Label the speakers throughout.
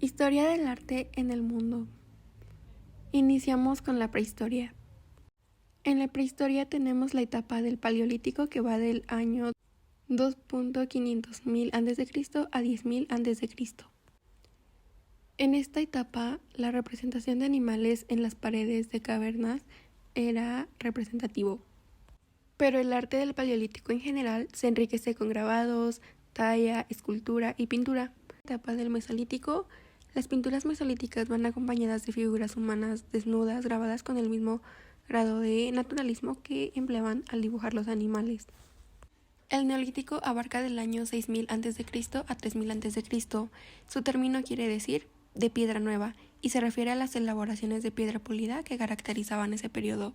Speaker 1: Historia del arte en el mundo. Iniciamos con la prehistoria. En la prehistoria tenemos la etapa del Paleolítico que va del año 2.500.000 a.C. a 10.000 a.C. En esta etapa, la representación de animales en las paredes de cavernas era representativo. Pero el arte del Paleolítico en general se enriquece con grabados, talla, escultura y pintura. En la etapa del Mesolítico, las pinturas mesolíticas van acompañadas de figuras humanas desnudas grabadas con el mismo grado de naturalismo que empleaban al dibujar los animales. El Neolítico abarca del año 6000 a.C. a 3000 a.C. Su término quiere decir de piedra nueva y se refiere a las elaboraciones de piedra pulida que caracterizaban ese periodo.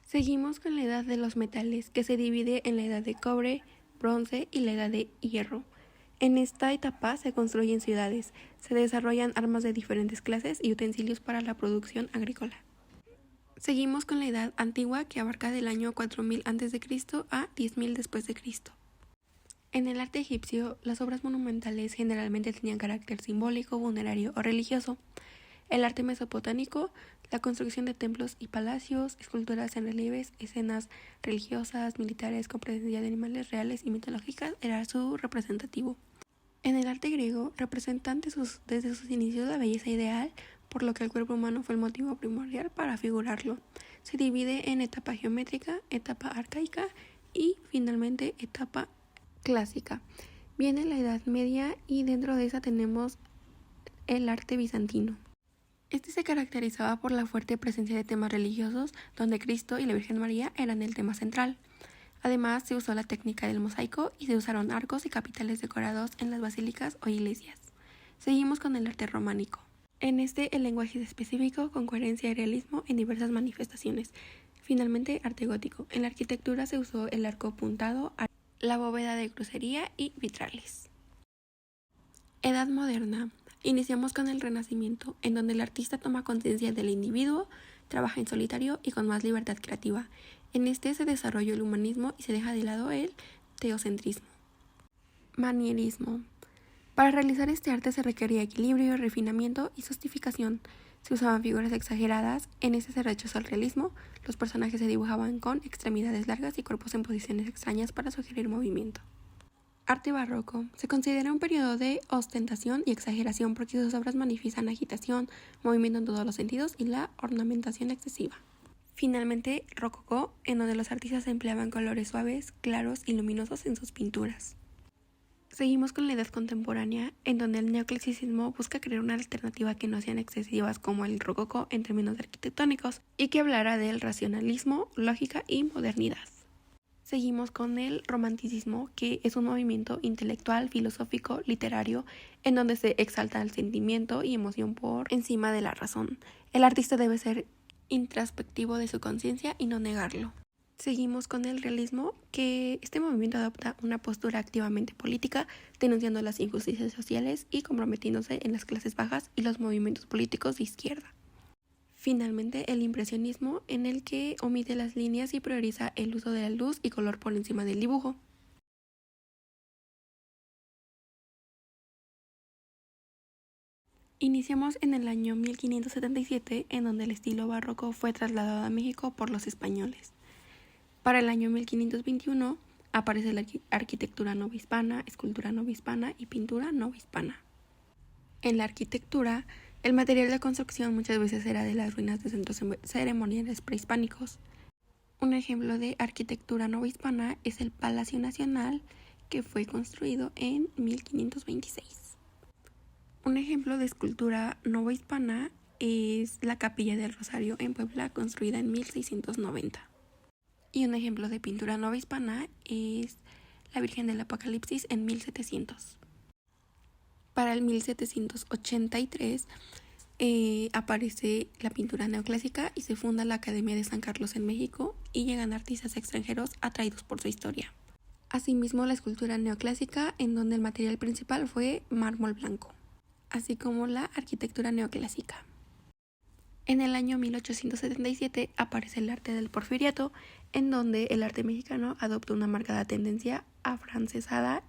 Speaker 1: Seguimos con la edad de los metales, que se divide en la edad de cobre, bronce y la edad de hierro. En esta etapa se construyen ciudades, se desarrollan armas de diferentes clases y utensilios para la producción agrícola. Seguimos con la edad antigua, que abarca del año 4000 a.C. a 10.000 después de Cristo. En el arte egipcio, las obras monumentales generalmente tenían carácter simbólico, funerario o religioso. El arte mesopotámico, la construcción de templos y palacios, esculturas en relieves, escenas religiosas, militares con presencia de animales reales y mitológicas era su representativo. En el arte griego, representan desde sus inicios la belleza ideal, por lo que el cuerpo humano fue el motivo primordial para figurarlo. Se divide en etapa geométrica, etapa arcaica y finalmente etapa clásica. Viene la Edad Media y dentro de esa tenemos el arte bizantino. Este se caracterizaba por la fuerte presencia de temas religiosos, donde Cristo y la Virgen María eran el tema central. Además, se usó la técnica del mosaico y se usaron arcos y capiteles decorados en las basílicas o iglesias. Seguimos con el arte románico. En este, el lenguaje es específico, con coherencia y realismo en diversas manifestaciones. Finalmente, arte gótico. En la arquitectura se usó el arco puntado, la bóveda de crucería y vitrales. Edad moderna. Iniciamos con el Renacimiento, en donde el artista toma conciencia del individuo, trabaja en solitario y con más libertad creativa. En este se desarrolló el humanismo y se deja de lado el teocentrismo. Manierismo. Para realizar este arte se requería equilibrio, refinamiento y sofisticación. Se usaban figuras exageradas, en este se rechazó el realismo, los personajes se dibujaban con extremidades largas y cuerpos en posiciones extrañas para sugerir movimiento. Arte barroco. Se considera un periodo de ostentación y exageración porque sus obras manifiestan agitación, movimiento en todos los sentidos y la ornamentación excesiva. Finalmente, rococó, en donde los artistas empleaban colores suaves, claros y luminosos en sus pinturas. Seguimos con la edad contemporánea, en donde el neoclasicismo busca crear una alternativa que no sean excesivas como el rococó en términos arquitectónicos y que hablara del racionalismo, lógica y modernidad. Seguimos con el romanticismo, que es un movimiento intelectual, filosófico, literario, en donde se exalta el sentimiento y emoción por encima de la razón. El artista debe ser introspectivo de su conciencia y no negarlo. Seguimos con el realismo, que este movimiento adopta una postura activamente política, denunciando las injusticias sociales y comprometiéndose en las clases bajas y los movimientos políticos de izquierda. Finalmente, el impresionismo, en el que omite las líneas y prioriza el uso de la luz y color por encima del dibujo. Iniciamos en el año 1577, en donde el estilo barroco fue trasladado a México por los españoles. Para el año 1521 aparece la arquitectura novohispana, escultura novohispana y pintura novohispana. En la arquitectura, el material de construcción muchas veces era de las ruinas de centros ceremoniales prehispánicos. Un ejemplo de arquitectura novohispana es el Palacio Nacional, que fue construido en 1526. Un ejemplo de escultura novohispana es la Capilla del Rosario en Puebla, construida en 1690. Y un ejemplo de pintura novohispana es la Virgen del Apocalipsis en 1700. Para el 1783 aparece la pintura neoclásica y se funda la Academia de San Carlos en México y llegan artistas extranjeros atraídos por su historia. Asimismo, la escultura neoclásica, en donde el material principal fue mármol blanco, así como la arquitectura neoclásica. En el año 1877 aparece el arte del porfiriato, en donde el arte mexicano adopta una marcada tendencia afrancesada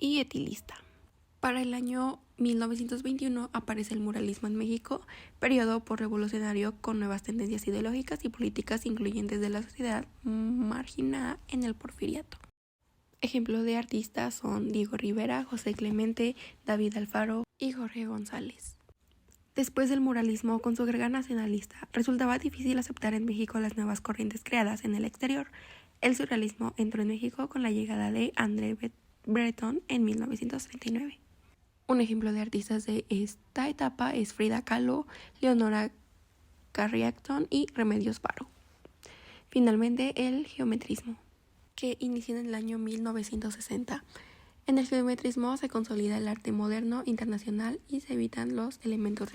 Speaker 1: y etilista. Para el año 1921 aparece el muralismo en México, periodo revolucionario con nuevas tendencias ideológicas y políticas incluyentes de la sociedad marginada en el Porfiriato. Ejemplos de artistas son Diego Rivera, José Clemente, David Alfaro y Jorge González. Después del muralismo, con su carga nacionalista, resultaba difícil aceptar en México las nuevas corrientes creadas en el exterior. El surrealismo entró en México con la llegada de André Breton en 1939. Un ejemplo de artistas de esta etapa es Frida Kahlo, Leonora Carrington y Remedios Varo. Finalmente, el geometrismo, que inicia en el año 1960. En el geometrismo se consolida el arte moderno internacional y se evitan los elementos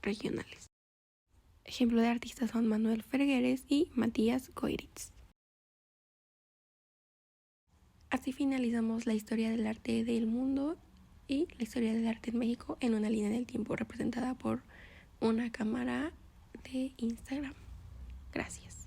Speaker 1: regionales. Ejemplo de artistas son Manuel Fergueres y Matías Goeritz. Así finalizamos la historia del arte del mundo y la historia del arte en México en una línea del tiempo representada por una cámara de Instagram. Gracias.